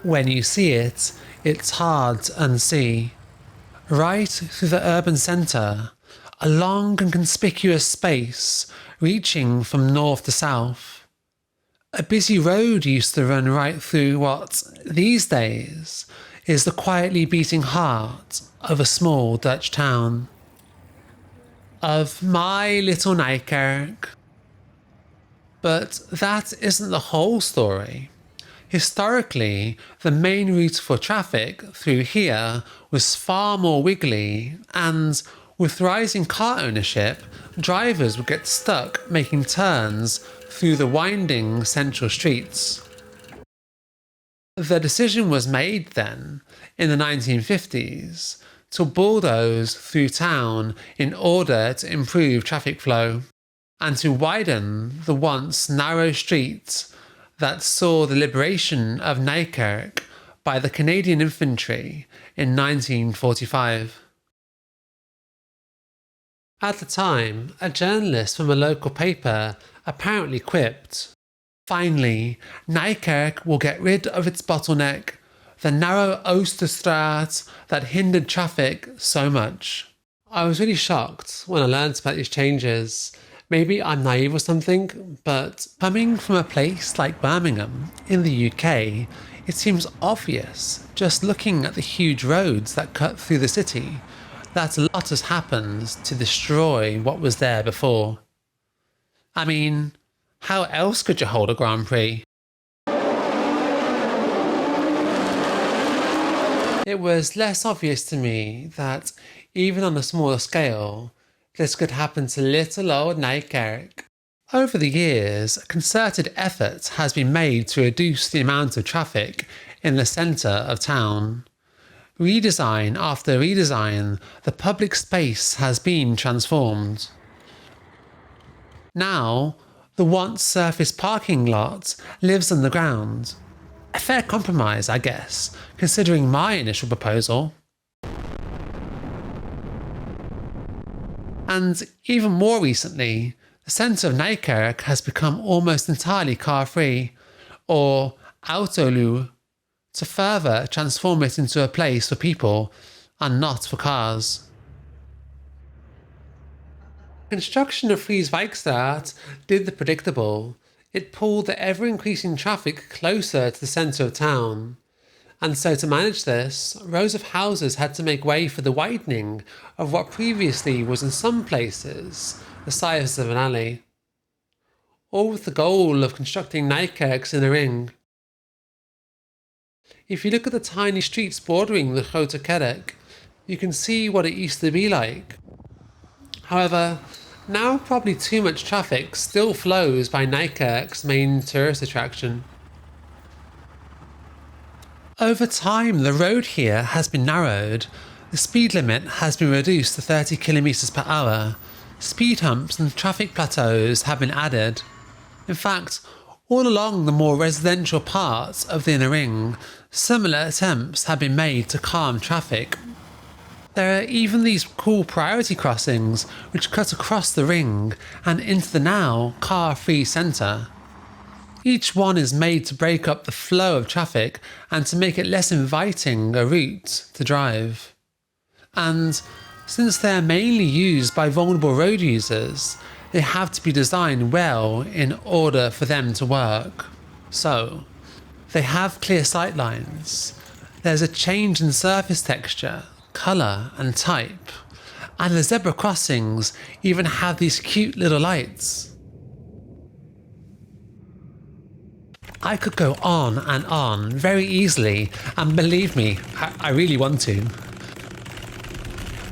When you see it, it's hard to unsee. Right through the urban centre, a long and conspicuous space reaching from north to south. A busy road used to run right through what, these days, is the quietly beating heart of a small Dutch town. Of my little Nijkerk. But that isn't the whole story. Historically, the main route for traffic through here was far more wiggly, and with rising car ownership, drivers would get stuck making turns through the winding central streets. The decision was made then, in the 1950s, to bulldoze through town in order to improve traffic flow, and to widen the once narrow streets that saw the liberation of Nijkerk by the Canadian infantry in 1945. At the time, a journalist from a local paper apparently quipped, "Finally, Nijkerk will get rid of its bottleneck, the narrow Oosterstraat that hindered traffic so much." I was really shocked when I learned about these changes. Maybe I'm naive or something, but coming from a place like Birmingham in the UK, it seems obvious, just looking at the huge roads that cut through the city, that a lot has happened to destroy what was there before. I mean, how else could you hold a Grand Prix? It was less obvious to me that, even on a smaller scale, this could happen to little old Nijkerk. Over the years, a concerted effort has been made to reduce the amount of traffic in the centre of town. Redesign after redesign, the public space has been transformed. Now, the once surface parking lot lives underground. A fair compromise, I guess, considering my initial proposal. And even more recently, the centre of Nijkerk has become almost entirely car-free, or autolu, to further transform it into a place for people and not for cars. Construction of Frieswijkstraat did the predictable. It pulled the ever-increasing traffic closer to the centre of town. And so to manage this, rows of houses had to make way for the widening of what previously was in some places the size of an alley. All with the goal of constructing Nijkerks in a ring. If you look at the tiny streets bordering the Grote Kerk, you can see what it used to be like. However, now probably too much traffic still flows by Nijkerk's main tourist attraction. Over time, the road here has been narrowed, the speed limit has been reduced to 30 km per hour, speed humps and traffic plateaus have been added. In fact, all along the more residential parts of the inner ring, similar attempts have been made to calm traffic. There are even these cool priority crossings which cut across the ring and into the now car-free centre. Each one is made to break up the flow of traffic and to make it less inviting a route to drive. And since they are mainly used by vulnerable road users, they have to be designed well in order for them to work. So, they have clear sight lines, there's a change in surface texture, colour and type, and the zebra crossings even have these cute little lights. I could go on very easily, and believe me, I really want to.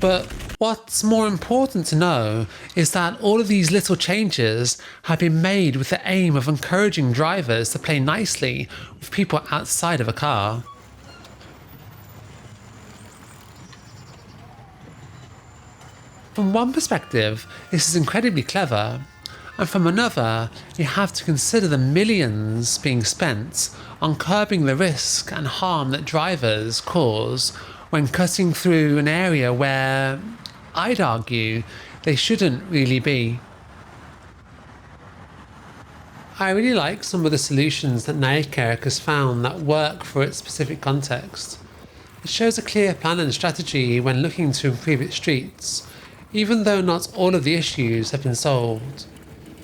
But what's more important to know is that all of these little changes have been made with the aim of encouraging drivers to play nicely with people outside of a car. From one perspective, this is incredibly clever. And from another, you have to consider the millions being spent on curbing the risk and harm that drivers cause when cutting through an area where, I'd argue, they shouldn't really be. I really like some of the solutions that Nijkerk has found that work for its specific context. It shows a clear plan and strategy when looking to improve its streets, even though not all of the issues have been solved.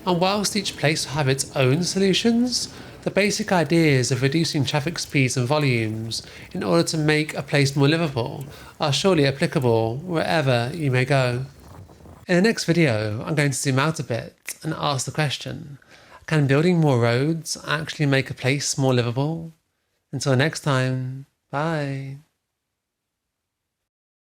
And whilst each place will have its own solutions, the basic ideas of reducing traffic speeds and volumes in order to make a place more livable are surely applicable wherever you may go. In the next video, I'm going to zoom out a bit and ask the question, can building more roads actually make a place more livable? Until next time, bye.